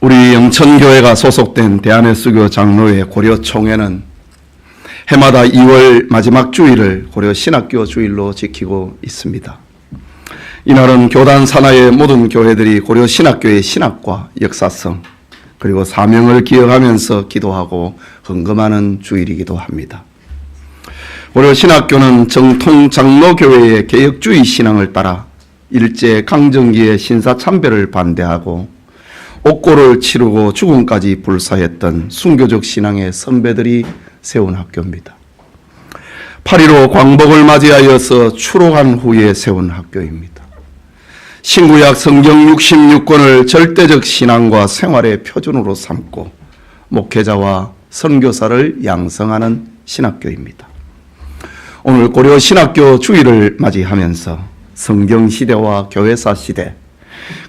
우리 영천교회가 소속된 대한예수교 장로회 고려총회는 해마다 2월 마지막 주일을 고려신학교 주일로 지키고 있습니다. 이날은 교단 산하의 모든 교회들이 고려신학교의 신학과 역사성 그리고 사명을 기억하면서 기도하고 헌금하는 주일이기도 합니다. 고려신학교는 정통 장로교회의 개혁주의 신앙을 따라 일제강점기의 신사참배를 반대하고 옥고를 치르고 죽음까지 불사했던 순교적 신앙의 선배들이 세운 학교입니다. 8.15 광복을 맞이하여서 추록한 후에 세운 학교입니다. 신구약 성경 66권을 절대적 신앙과 생활의 표준으로 삼고 목회자와 선교사를 양성하는 신학교입니다. 오늘 고려신학교 주일을 맞이하면서 성경시대와 교회사 시대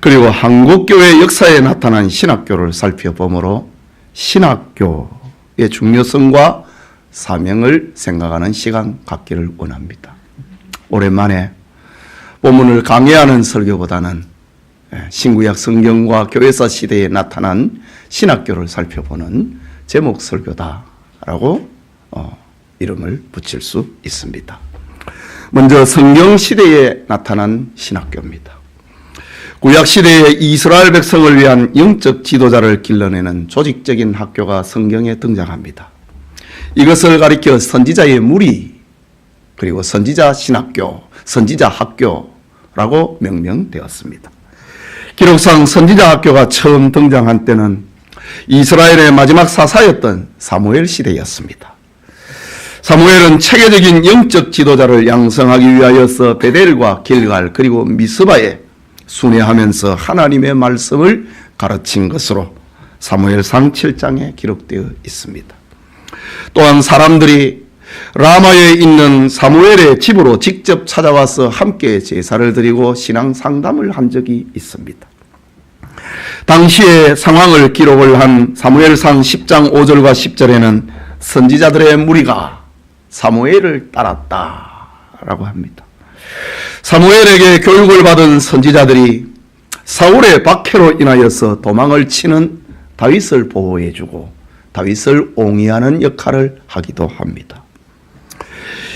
그리고 한국교회 역사에 나타난 신학교를 살펴보므로 신학교의 중요성과 사명을 생각하는 시간 갖기를 원합니다. 오랜만에 본문을 강의하는 설교보다는 신구약 성경과 교회사 시대에 나타난 신학교를 살펴보는 제목 설교다라고 이름을 붙일 수 있습니다. 먼저 성경시대에 나타난 신학교입니다. 구약시대의 이스라엘 백성을 위한 영적 지도자를 길러내는 조직적인 학교가 성경에 등장합니다. 이것을 가리켜 선지자의 무리 그리고 선지자 신학교, 선지자 학교라고 명명되었습니다. 기록상 선지자 학교가 처음 등장한 때는 이스라엘의 마지막 사사였던 사무엘 시대였습니다. 사무엘은 체계적인 영적 지도자를 양성하기 위하여서 베델과 길갈 그리고 미스바에 순회하면서 하나님의 말씀을 가르친 것으로 사무엘상 7장에 기록되어 있습니다. 또한 사람들이 라마에 있는 사무엘의 집으로 직접 찾아와서 함께 제사를 드리고 신앙 상담을 한 적이 있습니다. 당시의 상황을 기록을 한 사무엘상 10장 5절과 10절에는 선지자들의 무리가 사무엘을 따랐다라고 합니다. 사무엘에게 교육을 받은 선지자들이 사울의 박해로 인하여서 도망을 치는 다윗을 보호해주고 다윗을 옹이하는 역할을 하기도 합니다.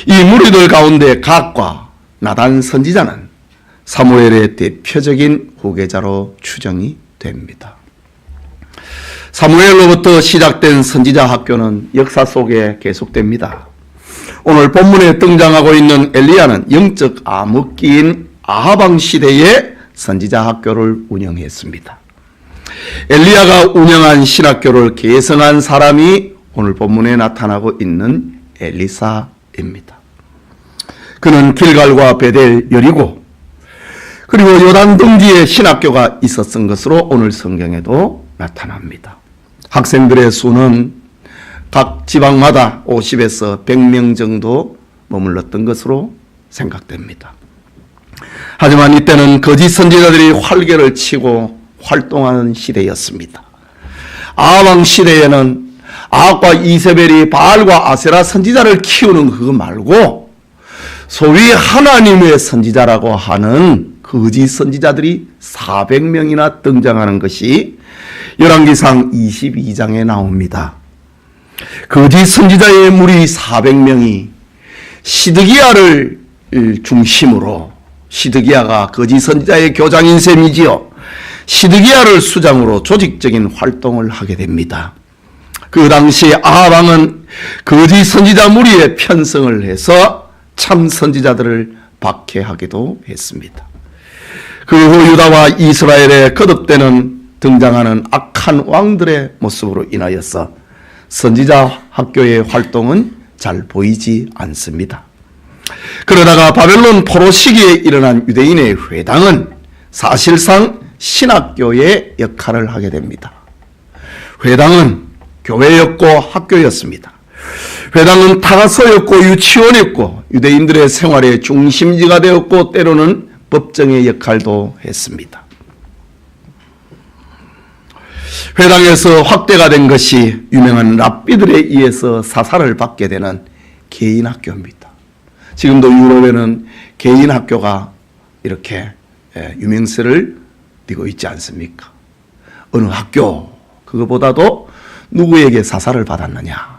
이 무리들 가운데 갓과 나단 선지자는 사무엘의 대표적인 후계자로 추정이 됩니다. 사무엘로부터 시작된 선지자 학교는 역사 속에 계속됩니다. 오늘 본문에 등장하고 있는 엘리야는 영적 암흑기인 아하방 시대의 선지자 학교를 운영했습니다. 엘리야가 운영한 신학교를 개성한 사람이 오늘 본문에 나타나고 있는 엘리사입니다. 그는 길갈과 베델, 여리고 그리고 요단 등지에 신학교가 있었던 것으로 오늘 성경에도 나타납니다. 학생들의 수는 각 지방마다 50에서 100명 정도 머물렀던 것으로 생각됩니다. 하지만 이때는 거짓 선지자들이 활개를 치고 활동하는 시대였습니다. 아합 시대에는 아합과 이세벨이 바알과 아세라 선지자를 키우는 그거 말고 소위 하나님의 선지자라고 하는 거짓 선지자들이 400명이나 등장하는 것이 열왕기상 22장에 나옵니다. 거짓 선지자의 무리 400명이 시드기야를 중심으로 시드기야가 거짓 선지자의 교장인 셈이지요. 시드기야를 수장으로 조직적인 활동을 하게 됩니다. 그 당시 아합 왕은 거짓 선지자 무리에 편성을 해서 참 선지자들을 박해하기도 했습니다. 그 후 유다와 이스라엘에 거듭되는 등장하는 악한 왕들의 모습으로 인하여서 선지자 학교의 활동은 잘 보이지 않습니다. 그러다가 바벨론 포로 시기에 일어난 유대인의 회당은 사실상 신학교의 역할을 하게 됩니다. 회당은 교회였고 학교였습니다. 회당은 타가서였고 유치원이었고 유대인들의 생활의 중심지가 되었고 때로는 법정의 역할도 했습니다. 회당에서 확대가 된 것이 유명한 랍비들에 의해서 사사를 받게 되는 개인 학교입니다. 지금도 유럽에는 개인 학교가 이렇게 유명세를 띠고 있지 않습니까? 어느 학교, 그거보다도 누구에게 사사를 받았느냐,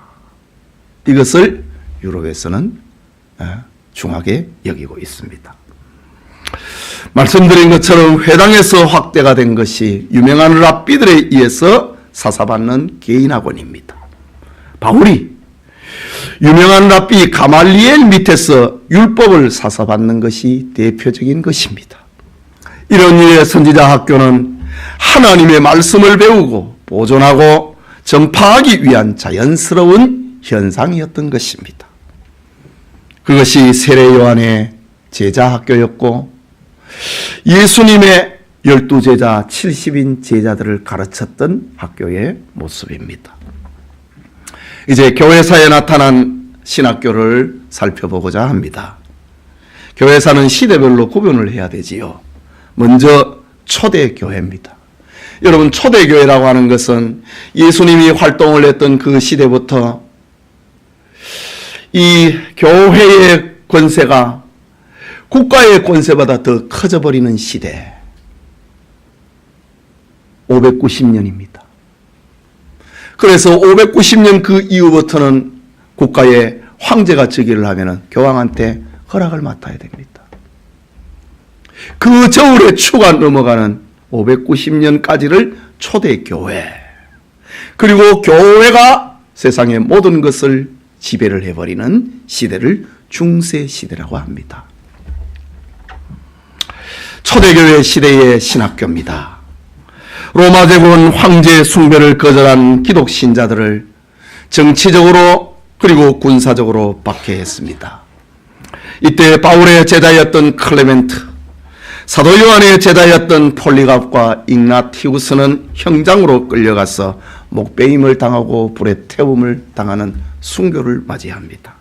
이것을 유럽에서는 중하게 여기고 있습니다. 말씀드린 것처럼 회당에서 확대가 된 것이 유명한 랍비들에 의해서 사사받는 개인학원입니다. 바울이 유명한 랍비 가말리엘 밑에서 율법을 사사받는 것이 대표적인 것입니다. 이런 유의 선지자 학교는 하나님의 말씀을 배우고 보존하고 전파하기 위한 자연스러운 현상이었던 것입니다. 그것이 세례 요한의 제자 학교였고 예수님의 12제자 70인 제자들을 가르쳤던 학교의 모습입니다. 이제 교회사에 나타난 신학교를 살펴보고자 합니다. 교회사는 시대별로 구분을 해야 되지요. 먼저 초대교회입니다. 여러분, 초대교회라고 하는 것은 예수님이 활동을 했던 그 시대부터 이 교회의 권세가 국가의 권세보다 더 커져버리는 시대, 590년입니다. 그래서 590년 그 이후부터는 국가의 황제가 즉위를 하면 교황한테 허락을 맡아야 됩니다. 그 저울의 추가 넘어가는 590년까지를 초대교회, 그리고 교회가 세상의 모든 것을 지배를 해버리는 시대를 중세시대라고 합니다. 초대교회 시대의 신학교입니다. 로마 제국은 황제 숭배를 거절한 기독 신자들을 정치적으로 그리고 군사적으로 박해했습니다. 이때 바울의 제자였던 클레멘트, 사도 요한의 제자였던 폴리갑과 ig나티우스는 형장으로 끌려가서 목베임을 당하고 불에 태움을 당하는 순교를 맞이합니다.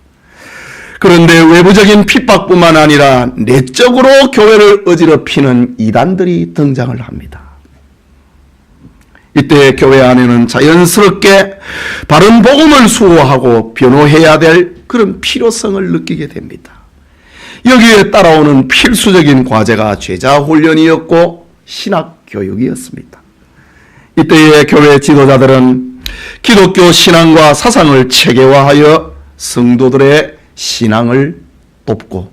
그런데 외부적인 핍박뿐만 아니라 내적으로 교회를 어지럽히는 이단들이 등장을 합니다. 이때 교회 안에는 자연스럽게 바른 복음을 수호하고 변호해야 될 그런 필요성을 느끼게 됩니다. 여기에 따라오는 필수적인 과제가 제자 훈련이었고 신학 교육이었습니다. 이때의 교회 지도자들은 기독교 신앙과 사상을 체계화하여 성도들의 신앙을 돕고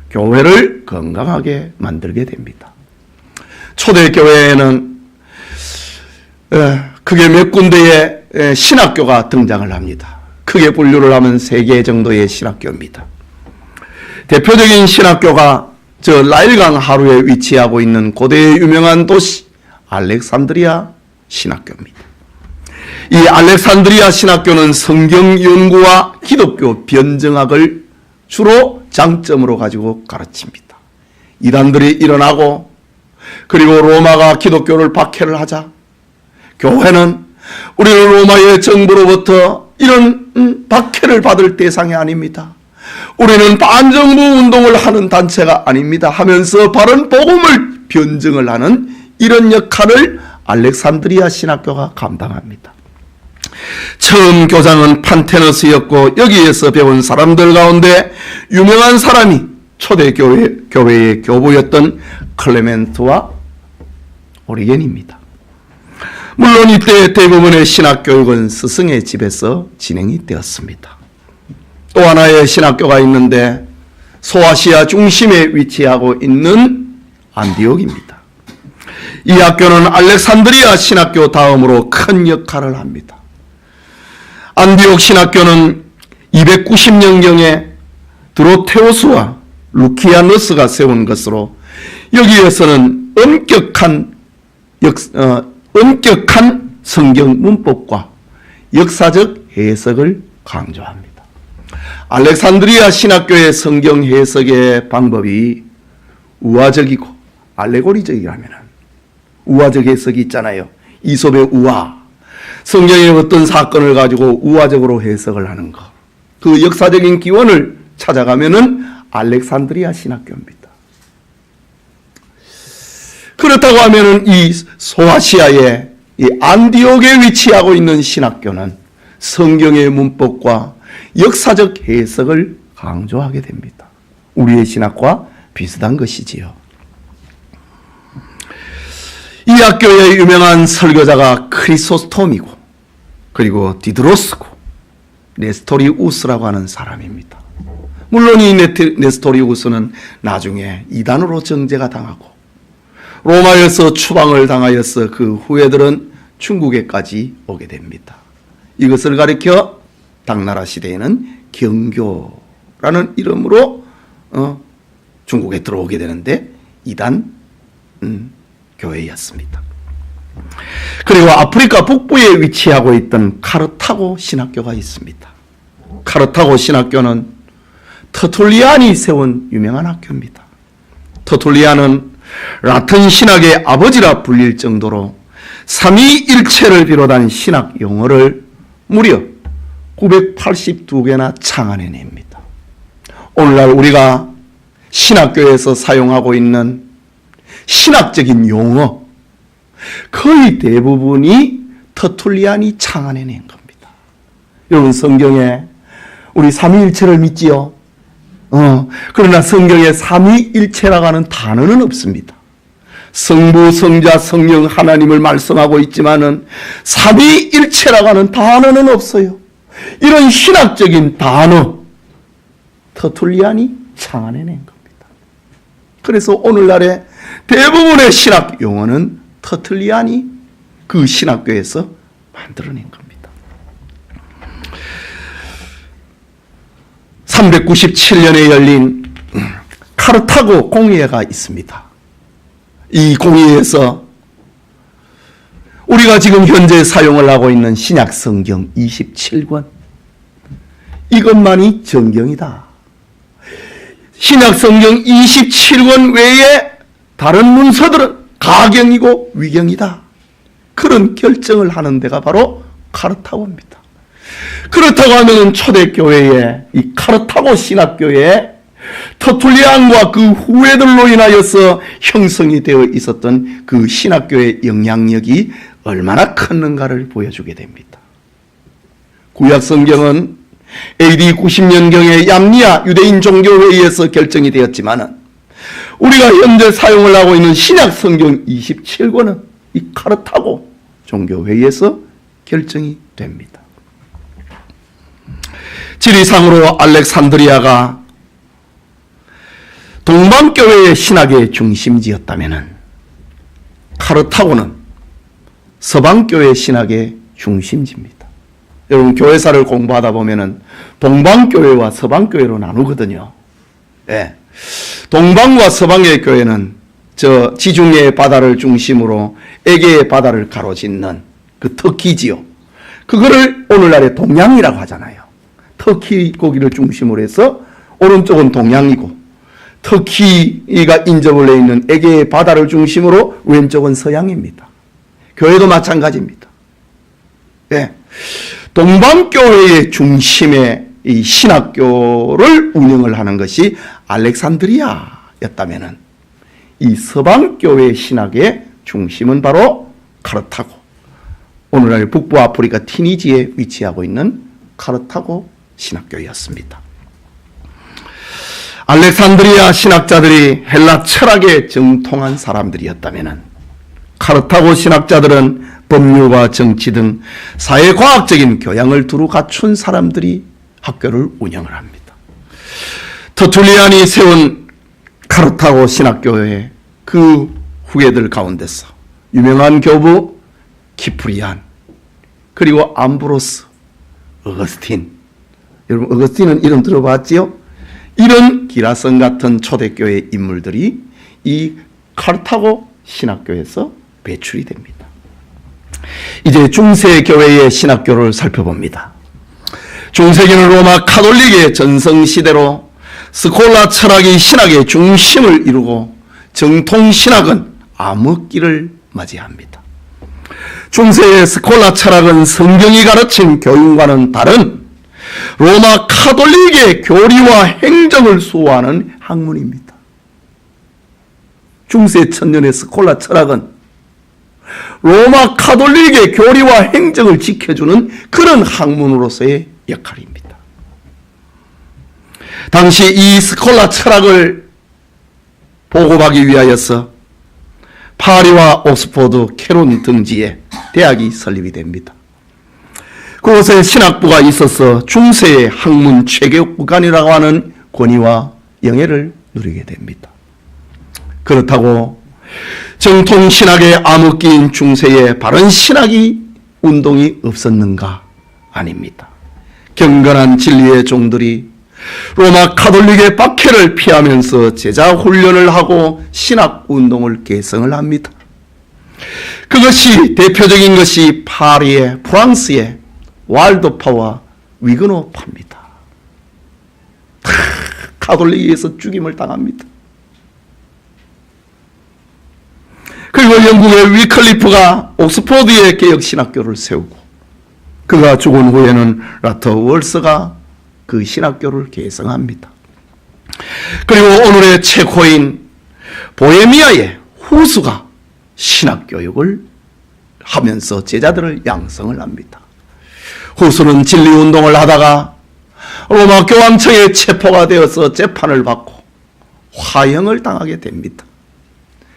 교회를 건강하게 만들게 됩니다. 초대교회에는 크게 몇 군데의 신학교가 등장을 합니다. 크게 분류를 하면 3개 정도의 신학교입니다. 대표적인 신학교가 저 나일강 하루에 위치하고 있는 고대의 유명한 도시 알렉산드리아 신학교입니다. 이 알렉산드리아 신학교는 성경 연구와 기독교 변증학을 주로 장점으로 가지고 가르칩니다. 이단들이 일어나고 그리고 로마가 기독교를 박해를 하자 교회는 우리는 로마의 정부로부터 이런 박해를 받을 대상이 아닙니다. 우리는 반정부 운동을 하는 단체가 아닙니다 하면서 바른 복음을 변증을 하는 이런 역할을 알렉산드리아 신학교가 감당합니다. 처음 교장은 판테너스였고 여기에서 배운 사람들 가운데 유명한 사람이 초대교회의 교부였던 클레멘트와 오리겐입니다. 물론 이때 대부분의 신학교육은 스승의 집에서 진행이 되었습니다. 또 하나의 신학교가 있는데 소아시아 중심에 위치하고 있는 안디옥입니다. 이 학교는 알렉산드리아 신학교 다음으로 큰 역할을 합니다. 안디옥 신학교는 290년경에 드로테오스와 루키아너스가 세운 것으로 여기에서는 엄격한 성경 문법과 역사적 해석을 강조합니다. 알렉산드리아 신학교의 성경 해석의 방법이 우화적이고 알레고리적이라면 우화적 해석이 있잖아요. 이솝의 우화, 성경의 어떤 사건을 가지고 우화적으로 해석을 하는 것, 그 역사적인 기원을 찾아가면은 알렉산드리아 신학교입니다. 그렇다고 하면은 이 소아시아의 이 안디옥에 위치하고 있는 신학교는 성경의 문법과 역사적 해석을 강조하게 됩니다. 우리의 신학과 비슷한 것이지요. 이 학교의 유명한 설교자가 크리소스톰이고 그리고 디드로스고 네스토리우스라고 하는 사람입니다. 물론 이 네스토리우스는 나중에 이단으로 정죄가 당하고 로마에서 추방을 당하여서 그 후예들은 중국에까지 오게 됩니다. 이것을 가리켜 당나라 시대에는 경교라는 이름으로 중국에 들어오게 되는데 이단 교회였습니다. 그리고 아프리카 북부에 위치하고 있던 카르타고 신학교가 있습니다. 카르타고 신학교는 터툴리안이 세운 유명한 학교입니다. 터툴리안은 라틴 신학의 아버지라 불릴 정도로 삼위일체를 비롯한 신학 용어를 무려 982개나 창안해냅니다. 오늘날 우리가 신학교에서 사용하고 있는 신학적인 용어 거의 대부분이 터툴리안이 창안해낸 겁니다. 여러분 성경에 우리 삼위일체를 믿지요? 그러나 성경에 삼위일체라고 하는 단어는 없습니다. 성부, 성자, 성령 하나님을 말씀하고 있지만은 삼위일체라고 하는 단어는 없어요. 이런 신학적인 단어 터툴리안이 창안해낸 겁니다. 그래서 오늘날의 대부분의 신학 용어는 터툴리안이 그 신학교에서 만들어낸 겁니다. 397년에 열린 카르타고 공의회가 있습니다. 이 공의회에서 우리가 지금 현재 사용을 하고 있는 신약 성경 27권 이것만이 정경이다. 신약 성경 27권 외에 다른 문서들은 가경이고 위경이다. 그런 결정을 하는 데가 바로 카르타고입니다. 그렇다고 하면 초대교회에 이 카르타고 신학교에 터툴리안과 그 후예들로 인하여서 형성이 되어 있었던 그 신학교의 영향력이 얼마나 컸는가를 보여주게 됩니다. 구약성경은 AD 90년경에 얌니아 유대인 종교회의에서 결정이 되었지만 우리가 현재 사용을 하고 있는 신약성경 27권은 이 카르타고 종교회의에서 결정이 됩니다. 지리상으로 알렉산드리아가 동방교회의 신학의 중심지였다면 카르타고는 서방교회 신학의 중심지입니다. 여러분 교회사를 공부하다 보면은 동방교회와 서방교회로 나누거든요. 예. 동방과 서방의 교회는 저 지중해 바다를 중심으로 에게의 바다를 가로짓는 그 터키지요. 그거를 오늘날의 동양이라고 하잖아요. 터키 고기를 중심으로 해서 오른쪽은 동양이고 터키가 인접을 해 있는 에게의 바다를 중심으로 왼쪽은 서양입니다. 교회도 마찬가지입니다. 예. 동방교회의 중심에 이 신학교를 운영을 하는 것이 알렉산드리아였다면 이 서방교회 신학의 중심은 바로 카르타고, 오늘날 북부 아프리카 티니지에 위치하고 있는 카르타고 신학교였습니다. 알렉산드리아 신학자들이 헬라 철학에 정통한 사람들이었다면 카르타고 신학자들은 법률과 정치 등 사회과학적인 교양을 두루 갖춘 사람들이 학교를 운영을 합니다. 터툴리안이 세운 카르타고 신학교의 그 후예들 가운데서 유명한 교부 키프리안, 그리고 암브로스, 어거스틴, 여러분 어거스틴은 이름 들어봤지요? 이런 기라성 같은 초대교회 인물들이 이 카르타고 신학교에서 배출이 됩니다. 이제 중세교회의 신학교를 살펴봅니다. 중세기는 로마 카톨릭의 전성시대로 스콜라 철학이 신학의 중심을 이루고 정통신학은 암흑기를 맞이합니다. 중세의 스콜라 철학은 성경이 가르친 교육과는 다른 로마 카톨릭의 교리와 행정을 수호하는 학문입니다. 중세 천년의 스콜라 철학은 로마 카톨릭의 교리와 행정을 지켜주는 그런 학문으로서의 역할입니다. 당시 이 스콜라 철학을 보급하기 위하여서 파리와 옥스포드, 캐론 등지에 대학이 설립이 됩니다. 그곳에 신학부가 있어서 중세의 학문 최고관이라고 하는 권위와 영예를 누리게 됩니다. 그렇다고 정통 신학의 암흑기인 중세에 바른 신학이 운동이 없었는가? 아닙니다. 경건한 진리의 종들이 로마 가톨릭의 박해를 피하면서 제자 훈련을 하고 신학 운동을 개성을 합니다. 그것이 대표적인 것이 파리의 프랑스의 왈도파와 위그노파입니다. 가톨릭에 의해서 죽임을 당합니다. 그리고 영국의 위클리프가 옥스포드의 개혁신학교를 세우고 그가 죽은 후에는 라터 월스가 그 신학교를 개성합니다. 그리고 오늘의 체코인 보헤미아의 후수가 신학교육을 하면서 제자들을 양성을 합니다. 후수는 진리운동을 하다가 로마 교황청에 체포가 되어서 재판을 받고 화형을 당하게 됩니다.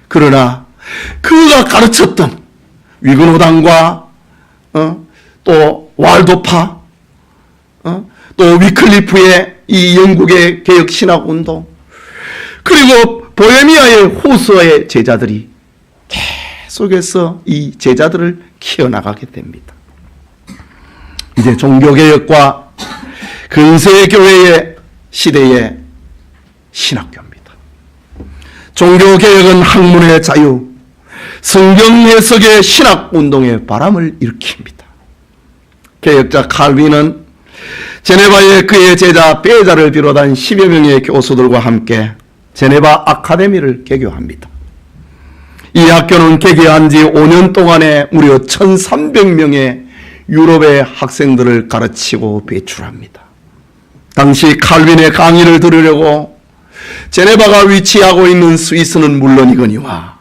그러나 그가 가르쳤던 위그노당과 또 왈도파 또 위클리프의 이 영국의 개혁신학운동 그리고 보헤미아의 후수의 제자들이 계속해서 이 제자들을 키워나가게 됩니다. 이제 종교개혁과 근세교회의 시대의 신학교입니다. 종교개혁은 학문의 자유, 성경해석의 신학운동의 바람을 일으킵니다. 개혁자 칼빈은 제네바의 그의 제자 베자를 비롯한 10여 명의 교수들과 함께 제네바 아카데미를 개교합니다. 이 학교는 개교한 지 5년 동안에 무려 1,300명의 유럽의 학생들을 가르치고 배출합니다. 당시 칼빈의 강의를 들으려고 제네바가 위치하고 있는 스위스는 물론이거니와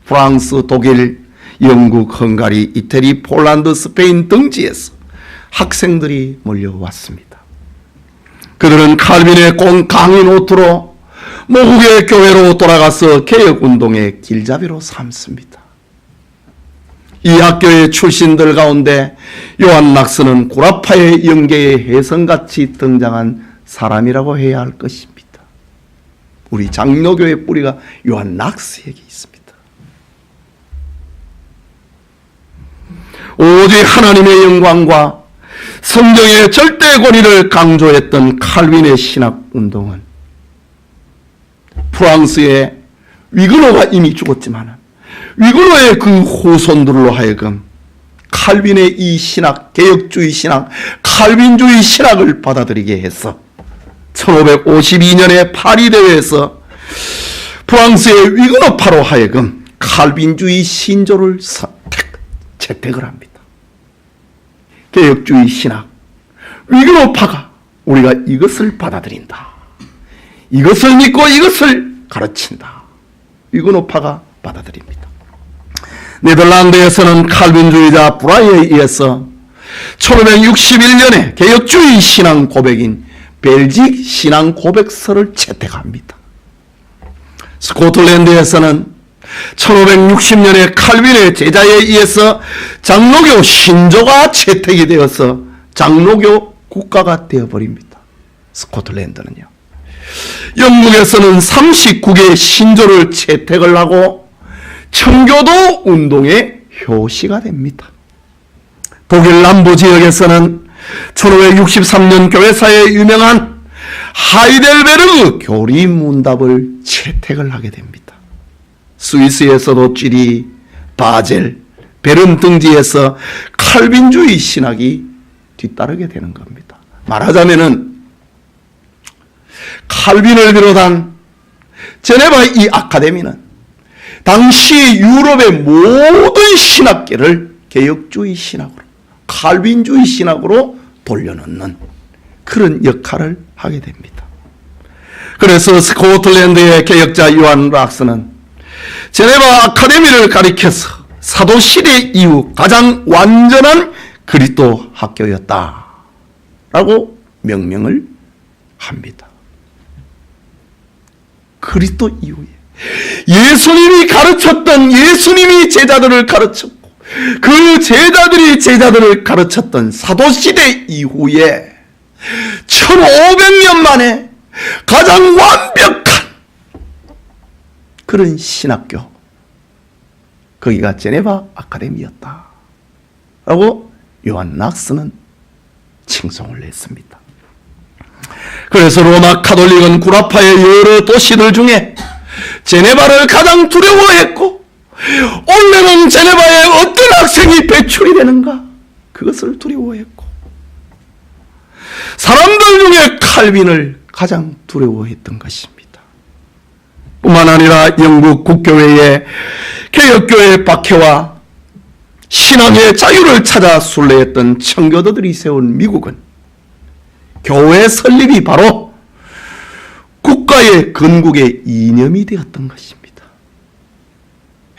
프랑스, 독일, 영국, 헝가리, 이태리, 폴란드, 스페인 등지에서 학생들이 몰려왔습니다. 그들은 칼빈의 강의 노트로 모국의 교회로 돌아가서 개혁운동의 길잡이로 삼습니다. 이 학교의 출신들 가운데 요한 낙스는 구라파의 영계의 혜성같이 등장한 사람이라고 해야 할 것입니다. 우리 장로교의 뿌리가 요한 낙스에게 있습니다. 오직 하나님의 영광과 성경의 절대 권위를 강조했던 칼빈의 신학운동은 프랑스의 위그노가 이미 죽었지만 위그노의 그 후손들로 하여금 칼빈의 이 신학, 개혁주의 신학, 칼빈주의 신학을 받아들이게 해서 1552년에 파리 대회에서 프랑스의 위그노파로 하여금 칼빈주의 신조를 채택을 합니다. 개혁주의 신학, 위그노파가 우리가 이것을 받아들인다. 이것을 믿고 이것을 가르친다. 위그노파가 받아들입니다. 네덜란드에서는 칼빈주의자 브라이에 의해서 1561년에 개혁주의 신앙 고백인 벨직 신앙 고백서를 채택합니다. 스코틀랜드에서는 1560년에 칼빈의 제자에 의해서 장로교 신조가 채택이 되어서 장로교 국가가 되어버립니다. 스코틀랜드는요. 영국에서는 39개의 신조를 채택을 하고 청교도 운동의 효시가 됩니다. 독일 남부 지역에서는 1563년 교회사에 유명한 하이델베르그 교리문답을 채택을 하게 됩니다. 스위스에서도 쥐리, 바젤, 베른 등지에서 칼빈주의 신학이 뒤따르게 되는 겁니다. 말하자면은 칼빈을 비롯한 제네바의 이 아카데미는 당시 유럽의 모든 신학계를 개혁주의 신학으로, 칼빈주의 신학으로 돌려놓는 그런 역할을 하게 됩니다. 그래서 스코틀랜드의 개혁자 요한 락스는 제네바 아카데미를 가리켜서 사도시대 이후 가장 완전한 그리스도 학교였다라고 명명을 합니다. 그리스도 이후에 예수님이 가르쳤던, 예수님이 제자들을 가르쳤고 그 제자들이 제자들을 가르쳤던 사도시대 이후에 1500년 만에 가장 완벽한 그런 신학교, 거기가 제네바 아카데미였다 라고 요한 낙스는 칭송을 했습니다. 그래서 로마 카톨릭은 구라파의 여러 도시들 중에 제네바를 가장 두려워했고, 원래는 제네바에 어떤 학생이 배출이 되는가, 그것을 두려워했고, 사람들 중에 칼빈을 가장 두려워했던 것입니다. 뿐만 아니라 영국 국교회의 개혁교회 박해와 신앙의 자유를 찾아 순례했던 청교도들이 세운 미국은 교회 설립이 바로 국가의 건국의 이념이 되었던 것입니다.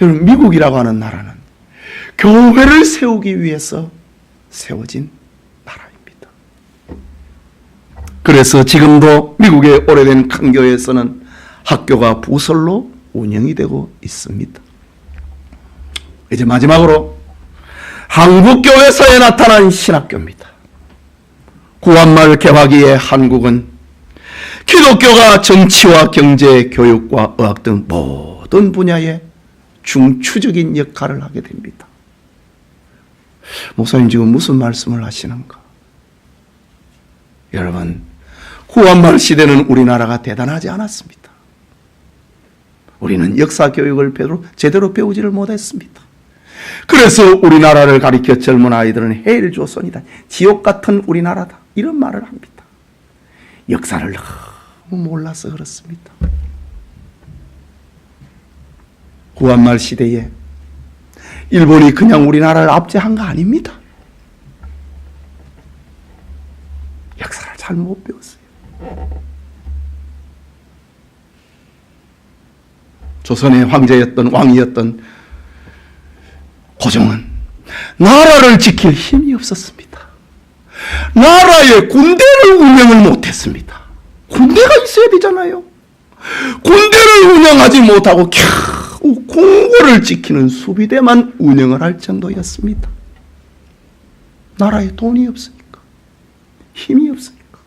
여러분, 미국이라고 하는 나라는 교회를 세우기 위해서 세워진 나라입니다. 그래서 지금도 미국의 오래된 큰 교회에서는 학교가 부설로 운영이 되고 있습니다. 이제 마지막으로 한국교회사에 나타난 신학교입니다. 구한말 개화기의 한국은 기독교가 정치와 경제, 교육과 의학 등 모든 분야에 중추적인 역할을 하게 됩니다. 목사님 지금 무슨 말씀을 하시는가? 여러분, 구한말 시대는 우리나라가 대단하지 않았습니다. 우리는 역사 교육을 제대로 배우지를 못했습니다. 그래서 우리나라를 가리켜 젊은 아이들은 해일 조선이다, 지옥 같은 우리나라다, 이런 말을 합니다. 역사를 너무 몰라서 그렇습니다. 구한말 시대에 일본이 그냥 우리나라를 압제한 거 아닙니다. 역사를 잘 못 배웠어요. 조선의 황제였던, 왕이었던 고종은 나라를 지킬 힘이 없었습니다. 나라의 군대를 운영을 못했습니다. 군대가 있어야 되잖아요. 군대를 운영하지 못하고 겨우 궁궐을 지키는 수비대만 운영을 할 정도였습니다. 나라에 돈이 없으니까, 힘이 없으니까.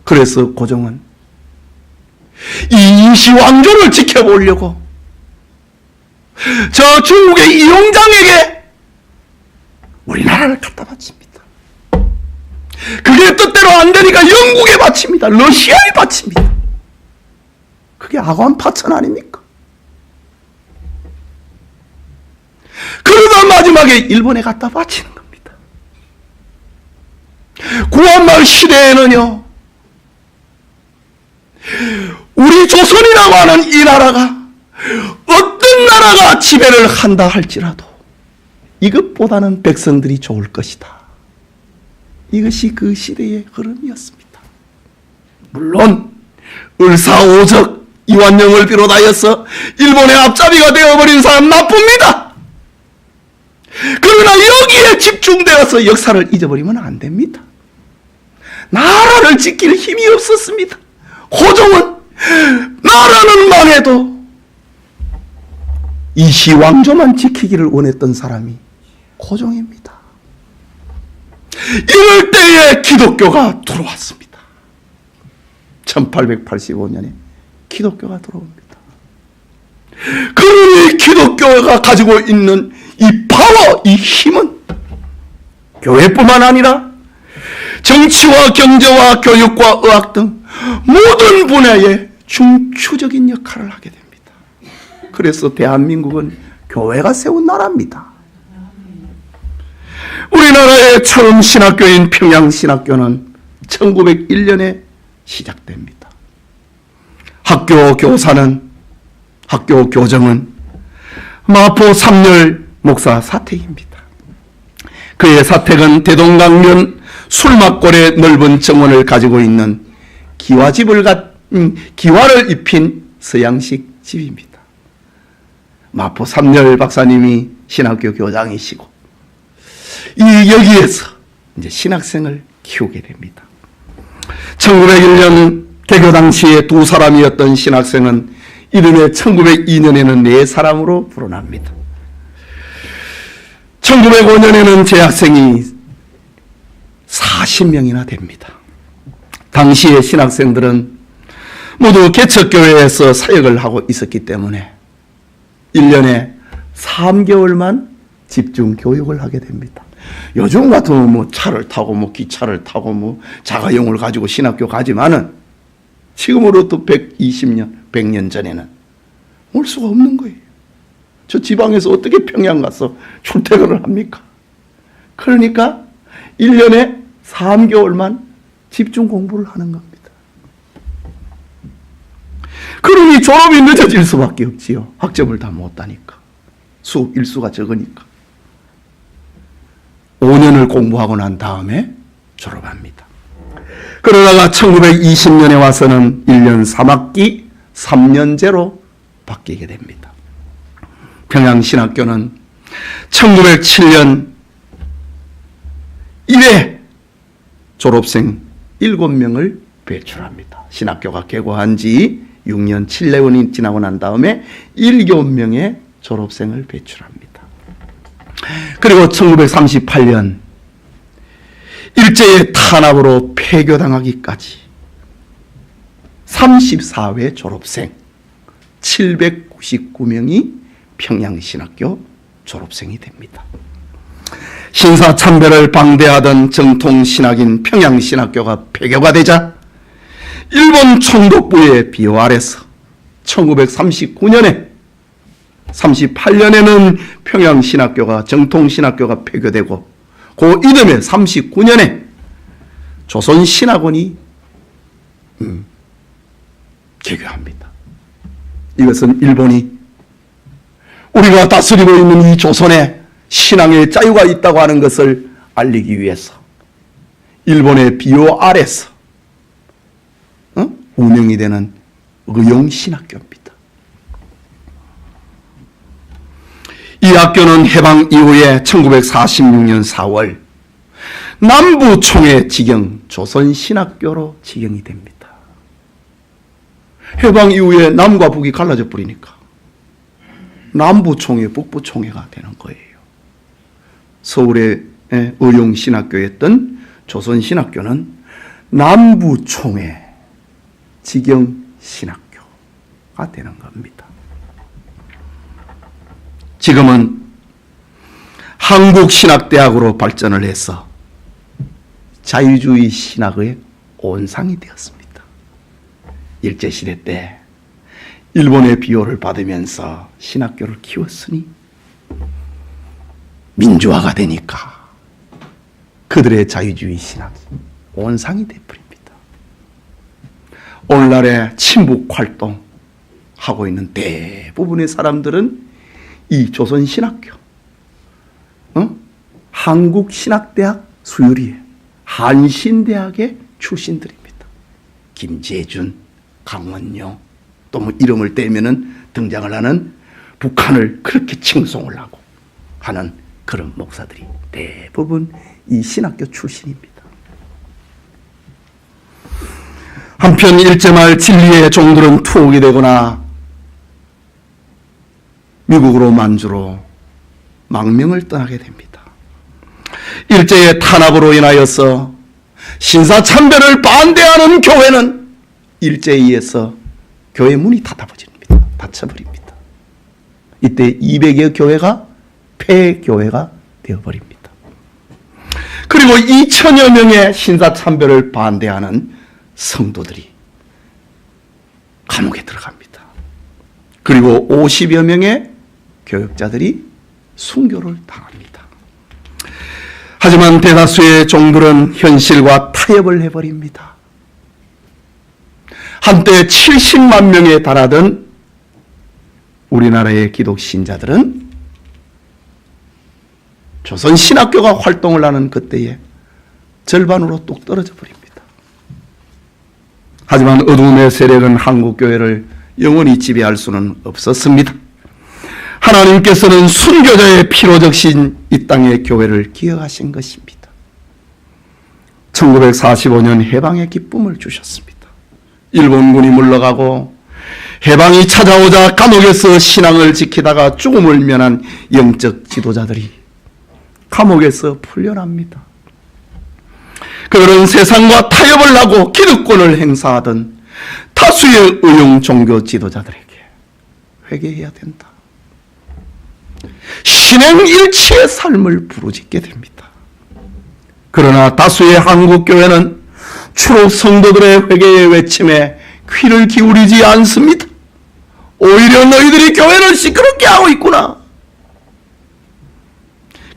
그래서 고종은 이 임시왕조를 지켜보려고 저 중국의 이용장에게 우리나라를 갖다 바칩니다. 그게 뜻대로 안 되니까 영국에 바칩니다. 러시아에 바칩니다. 그게 아관 파천 아닙니까? 그러다 마지막에 일본에 갖다 바치는 겁니다. 구한말 시대에는요, 우리 조선이라고 하는 이 나라가 어떤 나라가 지배를 한다 할지라도 이것보다는 백성들이 좋을 것이다. 이것이 그 시대의 흐름이었습니다. 물론 을사오적 이완용을 비롯하여서 일본의 앞잡이가 되어버린 사람 나쁩니다. 그러나 여기에 집중되어서 역사를 잊어버리면 안 됩니다. 나라를 지킬 힘이 없었습니다. 고종은 나라는 망해도 이시왕조만 지키기를 원했던 사람이 고종입니다. 이럴 때에 기독교가 들어왔습니다. 1885년에 기독교가 들어옵니다. 그러니 기독교가 가지고 있는 이 파워, 이 힘은 교회뿐만 아니라 정치와 경제와 교육과 의학 등 모든 분야에 중추적인 역할을 하게 됩니다. 그래서 대한민국은 교회가 세운 나라입니다. 우리나라의 처음 신학교인 평양신학교는 1901년에 시작됩니다. 학교 교정은 마포 삼열 목사 사택입니다. 그의 사택은 대동강변 술막골의 넓은 정원을 가지고 있는 기와를 입힌 서양식 집입니다. 마포 삼열 박사님이 신학교 교장이시고 여기에서 이제 신학생을 키우게 됩니다. 1901년 개교 당시에 2사람이었던 신학생은 이듬해 1902년에는 4사람으로 불어납니다. 1905년에는 재학생이 40명이나 됩니다. 당시의 신학생들은 모두 개척교회에서 사역을 하고 있었기 때문에 1년에 3개월만 집중 교육을 하게 됩니다. 요즘 같으면 뭐 차를 타고 뭐 기차를 타고 뭐 자가용을 가지고 신학교 가지만은 지금으로부터 120년, 100년 전에는 올 수가 없는 거예요. 저 지방에서 어떻게 평양 가서 출퇴근을 합니까? 그러니까 1년에 3개월만 집중 공부를 하는 겁니다. 그러니 졸업이 늦어질 수밖에 없지요. 학점을 다 못 따니까. 수업 일수가 적으니까. 5년을 공부하고 난 다음에 졸업합니다. 그러다가 1920년에 와서는 1년 3학기 3년제로 바뀌게 됩니다. 평양신학교는 1907년 1회 졸업생 7명을 배출합니다. 신학교가 개교한 지 6년 7년이 지나고 난 다음에 7명의 졸업생을 배출합니다. 그리고 1938년 일제의 탄압으로 폐교당하기까지 34회 졸업생 799명이 평양신학교 졸업생이 됩니다. 신사참배를 방대하던 정통신학인 평양신학교가 폐교가 되자 일본 총독부의 비호 아래서 1939년에 38년에는 평양신학교가 정통신학교가 폐교되고 그 이듬해 39년에 조선신학원이 개교합니다. 이것은 일본이 우리가 다스리고 있는 이 조선에 신앙의 자유가 있다고 하는 것을 알리기 위해서 일본의 비호 아래서 운영이 되는 의용신학교입니다. 이 학교는 해방 이후에 1946년 4월 남부총회 지경 조선신학교로 지경이 됩니다. 해방 이후에 남과 북이 갈라져 버리니까 남부총회, 북부총회가 되는 거예요. 서울의 의용신학교였던 조선신학교는 남부총회 지경신학교가 되는 겁니다. 지금은 한국신학대학으로 발전을 해서 자유주의 신학의 온상이 되었습니다. 일제시대 때 일본의 비호를 받으면서 신학교를 키웠으니 민주화가 되니까 그들의 자유주의 신학이 온상이 되어버립니다. 오늘날의 친북활동하고 있는 대부분의 사람들은 이 조선신학교, 한국신학대학 수유리에 한신대학의 출신들입니다. 김재준, 강원용, 또 뭐 이름을 떼면은 등장을 하는 북한을 그렇게 칭송을 하고 하는 그런 목사들이 대부분 이 신학교 출신입니다. 한편 일제말 진리의 종들은 투옥이 되거나 미국으로 만주로 망명을 떠나게 됩니다. 일제의 탄압으로 인하여서 신사참배를 반대하는 교회는 일제에 의해서 교회 문이 닫혀버립니다. 이때 200여 교회가 폐교회가 되어버립니다. 그리고 2000여 명의 신사참배를 반대하는 성도들이 감옥에 들어갑니다. 그리고 50여 명의 교역자들이 순교를 당합니다. 하지만 대다수의 종들은 현실과 타협을 해버립니다. 한때 70만 명에 달하던 우리나라의 기독신자들은 조선신학교가 활동을 하는 그때에 절반으로 뚝 떨어져 버립니다. 하지만 어둠의 세력은 한국교회를 영원히 지배할 수는 없었습니다. 하나님께서는 순교자의 피로 적신 이 땅의 교회를 기억하신 것입니다. 1945년 해방의 기쁨을 주셨습니다. 일본군이 물러가고 해방이 찾아오자 감옥에서 신앙을 지키다가 죽음을 면한 영적 지도자들이 감옥에서 풀려납니다. 그들은 세상과 타협을 하고 기득권을 행사하던 다수의 의용 종교 지도자들에게 회개해야 된다. 신행일치의 삶을 부르짖게 됩니다. 그러나 다수의 한국교회는 주로 성도들의 회개의 외침에 귀를 기울이지 않습니다. 오히려 너희들이 교회를 시끄럽게 하고 있구나.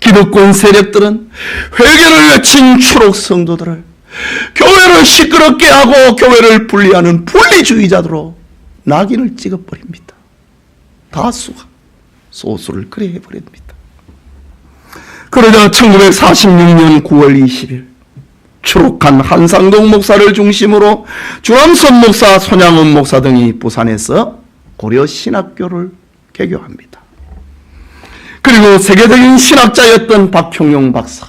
기득권 세력들은 회개를 외친 초록 성도들을 교회를 시끄럽게 하고 교회를 분리하는 분리주의자들로 낙인을 찍어버립니다. 다수가 소수를 그래 해버립니다. 그러자 1946년 9월 20일 추록한 한상동 목사를 중심으로 주람선 목사, 손양원 목사 등이 부산에서 고려 신학교를 개교합니다. 그리고 세계적인 신학자였던 박형용 박사,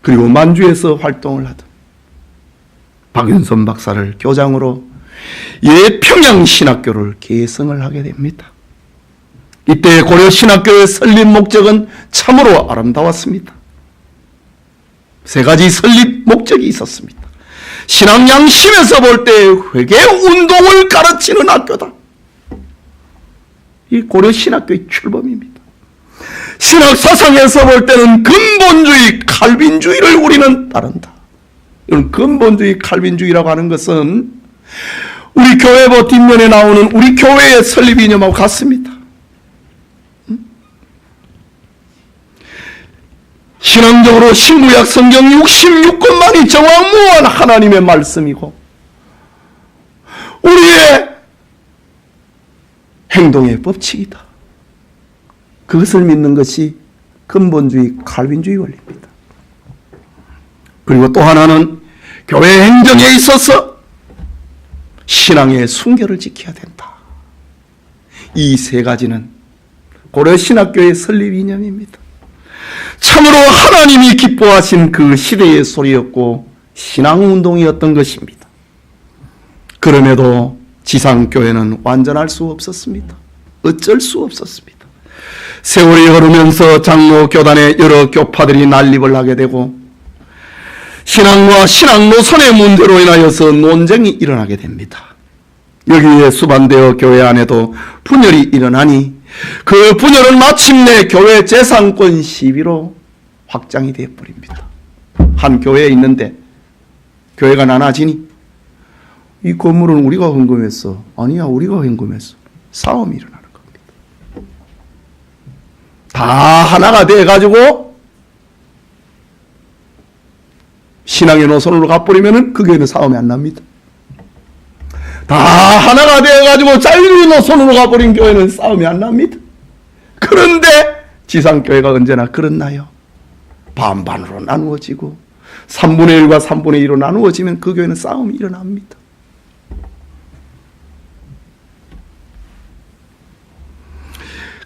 그리고 만주에서 활동을 하던 박윤선 박사를 교장으로 예평양 신학교를 개성을 하게 됩니다. 이때 고려 신학교의 설립 목적은 참으로 아름다웠습니다. 세 가지 설립 목적이 있었습니다. 신앙 양심에서 볼 때 회개 운동을 가르치는 학교다. 이 고려 신학교의 출범입니다. 신학 사상에서 볼 때는 근본주의, 칼빈주의를 우리는 따른다. 이런 근본주의, 칼빈주의라고 하는 것은 우리 교회보 뒷면에 나오는 우리 교회의 설립 이념하고 같습니다. 신앙적으로 신구약 성경 66권만이 정확무한 하나님의 말씀이고 우리의 행동의 법칙이다. 그것을 믿는 것이 근본주의, 칼빈주의 원리입니다. 그리고 또 하나는 교회 행정에 있어서 신앙의 순결을 지켜야 된다. 이 세 가지는 고려 신학교의 설립 이념입니다. 참으로 하나님이 기뻐하신 그 시대의 소리였고 신앙운동이었던 것입니다. 그럼에도 지상교회는 완전할 수 없었습니다. 어쩔 수 없었습니다. 세월이 흐르면서 장로 교단의 여러 교파들이 난립을 하게 되고 신앙과 신앙 노선의 문제로 인하여서 논쟁이 일어나게 됩니다. 여기에 수반되어 교회 안에도 분열이 일어나니 그 분열은 마침내 교회 재산권 시비로 확장이 되어버립니다. 한 교회에 있는데 교회가 나눠지니 이 건물은 우리가 헌금했어. 아니야, 우리가 헌금했어. 싸움이 일어나는 겁니다. 다 하나가 돼가지고 신앙의 노선으로 가버리면 그 교회는 싸움이 안 납니다. 다 하나가 되어가지고 자유의 노선으로 가버린 교회는 싸움이 안 납니다. 그런데 지상교회가 언제나 그렇나요? 반반으로 나누어지고 3분의 1과 3분의 2로 나누어지면 그 교회는 싸움이 일어납니다.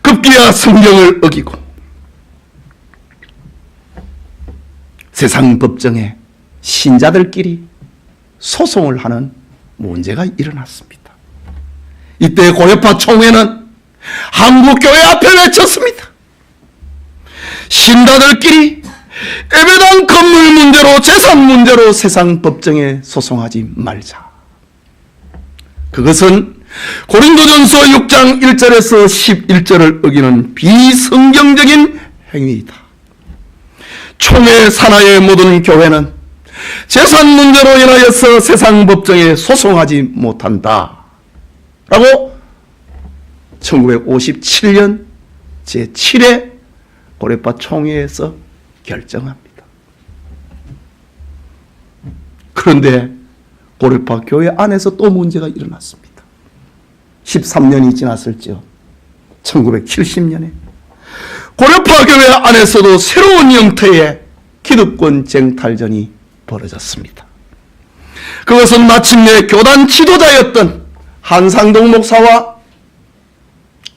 급기야 성경을 어기고 세상 법정에 신자들끼리 소송을 하는 문제가 일어났습니다. 이때 고려파 총회는 한국교회 앞에 외쳤습니다. 신자들끼리 예배당 건물 문제로, 재산 문제로 세상 법정에 소송하지 말자. 그것은 고린도전서 6장 1절에서 11절을 어기는 비성경적인 행위이다. 총회 산하의 모든 교회는 재산 문제로 인하여서 세상 법정에 소송하지 못한다. 라고 1957년 제7회 고려파 총회에서 결정합니다. 그런데 고려파 교회 안에서 또 문제가 일어났습니다. 13년이 지났을지요. 1970년에 고려파 교회 안에서도 새로운 형태의 기득권 쟁탈전이 벌어졌습니다. 그것은 마침내 교단 지도자였던 한상동 목사와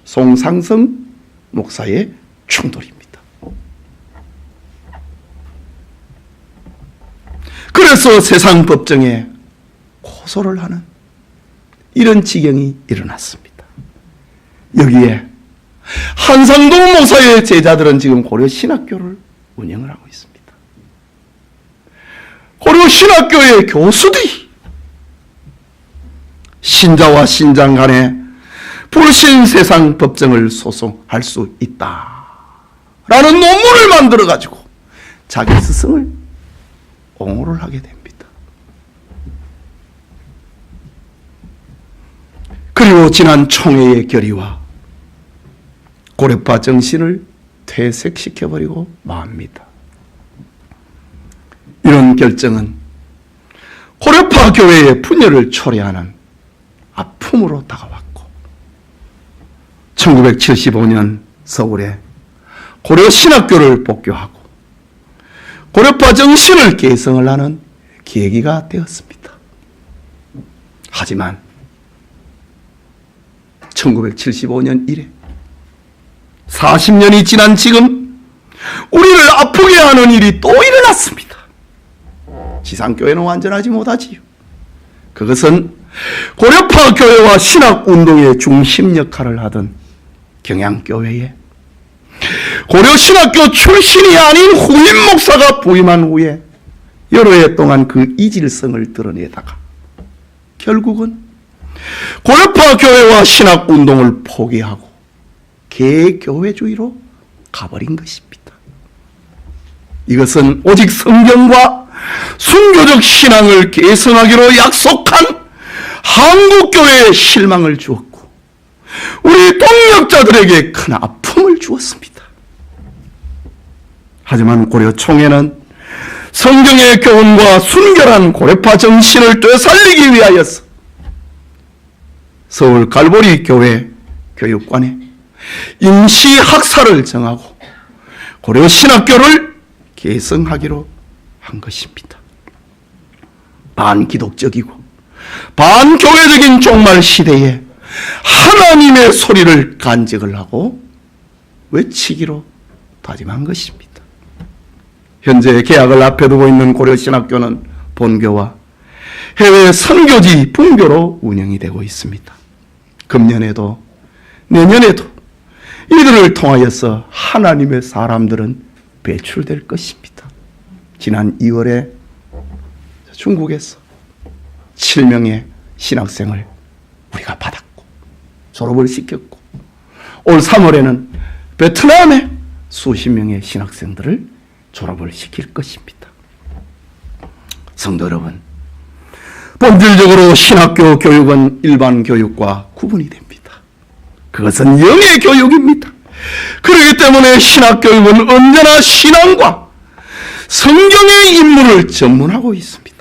송상성 목사의 충돌입니다. 그래서 세상 법정에 고소를 하는 이런 지경이 일어났습니다. 여기에 한상동 목사의 제자들은 지금 고려 신학교를 운영을 하고 있습니다. 고려 신학교의 교수들이 신자와 신장 간에 불신 세상 법정을 소송할 수 있다라는 논문을 만들어 가지고 자기 스승을 옹호를 하게 됩니다. 그리고 지난 총회의 결의와 고려파 정신을 퇴색시켜버리고 맙니다. 이런 결정은 고려파 교회의 분열을 초래하는 아픔으로 다가왔고 1975년 서울에 고려신학교를 복교하고 고려파 정신을 계승을 하는 계기가 되었습니다. 하지만 1975년 이래 40년이 지난 지금 우리를 아프게 하는 일이 또 일어났습니다. 지상교회는 완전하지 못하지요. 그것은 고려파 교회와 신학운동의 중심 역할을 하던 경양교회에 고려신학교 출신이 아닌 후임 목사가 부임한 후에 여러 해 동안 그 이질성을 드러내다가 결국은 고려파 교회와 신학운동을 포기하고 개교회주의로 가버린 것입니다. 이것은 오직 성경과 순교적 신앙을 계승하기로 약속한 한국교회에 실망을 주었고 우리 동역자들에게 큰 아픔을 주었습니다. 하지만 고려 총회는 성경의 교훈과 순결한 고려파 정신을 되살리기 위하여서 서울 갈보리 교회 교육관에 임시 학사를 정하고 고려 신학교를 계승하기로 한 것입니다. 반기독적이고 반교회적인 종말 시대에 하나님의 소리를 간직을 하고 외치기로 다짐한 것입니다. 현재 계약을 앞에 두고 있는 고려신학교는 본교와 해외 선교지 분교로 운영이 되고 있습니다. 금년에도 내년에도 이들을 통하여서 하나님의 사람들은 배출될 것입니다. 지난 2월에 중국에서 7명의 신학생을 우리가 받았고 졸업을 시켰고 올 3월에는 베트남에 수십 명의 신학생들을 졸업을 시킬 것입니다. 성도 여러분, 본질적으로 신학교 교육은 일반 교육과 구분이 됩니다. 그것은 영의 교육입니다. 그렇기 때문에 신학교육은 언제나 신앙과 성경의 인물을 전문하고 있습니다.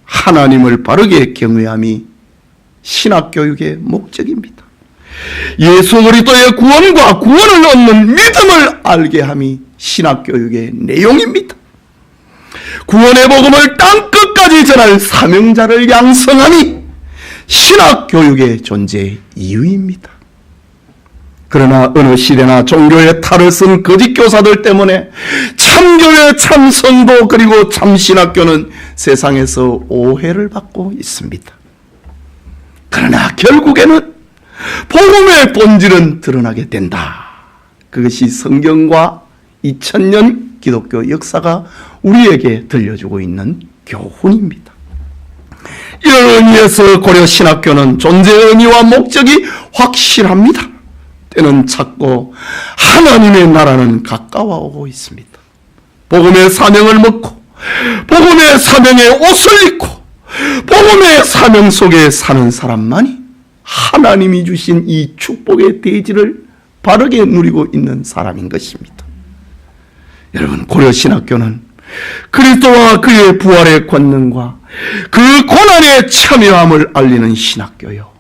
하나님을 바르게 경외함이 신학교육의 목적입니다. 예수 그리스도의 구원과 구원을 얻는 믿음을 알게 함이 신학교육의 내용입니다. 구원의 복음을 땅끝까지 전할 사명자를 양성함이 신학교육의 존재 이유입니다. 그러나 어느 시대나 종교의 탈을 쓴 거짓 교사들 때문에 참교회, 참성도 그리고 참신학교는 세상에서 오해를 받고 있습니다. 그러나 결국에는 복음의 본질은 드러나게 된다. 그것이 성경과 2000년 기독교 역사가 우리에게 들려주고 있는 교훈입니다. 이런 의미에서 고려 신학교는 존재의 의미와 목적이 확실합니다. 때는 찾고 하나님의 나라는 가까워오고 있습니다. 복음의 사명을 먹고 복음의 사명의 옷을 입고 복음의 사명 속에 사는 사람만이 하나님이 주신 이 축복의 대지를 바르게 누리고 있는 사람인 것입니다. 여러분, 고려 신학교는 그리스도와 그의 부활의 권능과 그 고난의 참여함을 알리는 신학교요,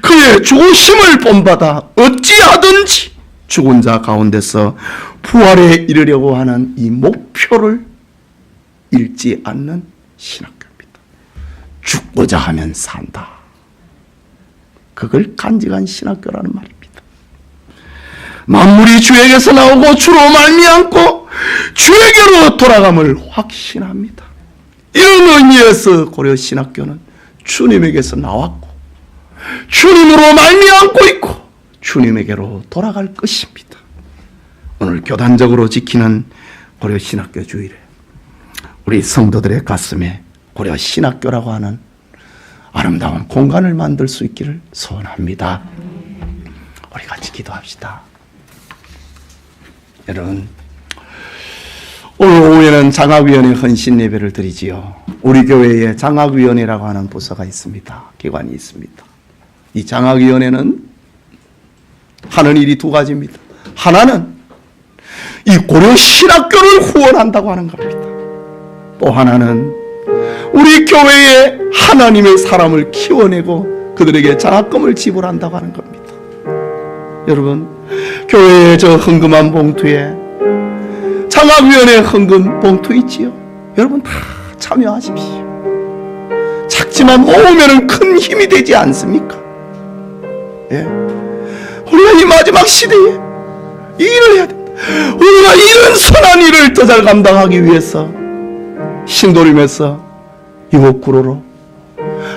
그의 죽으심을 본받아 어찌하든지 죽은 자 가운데서 부활에 이르려고 하는 이 목표를 잃지 않는 신학교입니다. 죽고자 하면 산다. 그걸 간직한 신학교라는 말입니다. 만물이 주에게서 나오고 주로 말미암고 주에게로 돌아감을 확신합니다. 이런 의미에서 고려신학교는 주님에게서 나왔고 주님으로 말미암고 있고 주님에게로 돌아갈 것입니다. 오늘 교단적으로 지키는 고려신학교 주일에 우리 성도들의 가슴에 고려신학교라고 하는 아름다운 공간을 만들 수 있기를 소원합니다. 우리 같이 기도합시다. 여러분, 오늘 오후에는 장학위원회 헌신 예배를 드리지요. 우리 교회에 장학위원회라고 하는 부서가 있습니다. 기관이 있습니다. 이 장학위원회는 하는 일이 두 가지입니다. 하나는 이 고려신학교를 후원한다고 하는 겁니다. 또 하나는 우리 교회에 하나님의 사람을 키워내고 그들에게 장학금을 지불한다고 하는 겁니다. 여러분, 교회의 저 헌금한 봉투에 장학위원회 헌금 봉투 있지요. 여러분 다 참여하십시오. 작지만 모으면 큰 힘이 되지 않습니까? 예. 우리가 이 마지막 시대에 이 일을 해야 됩니다. 우리가 이런 선한 일을 더 잘 감당하기 위해서 신도림에서 유목구로로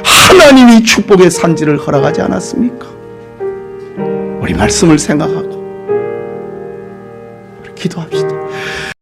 하나님이 축복의 산지를 허락하지 않았습니까? 우리 말씀을 생각하고 우리 기도합시다.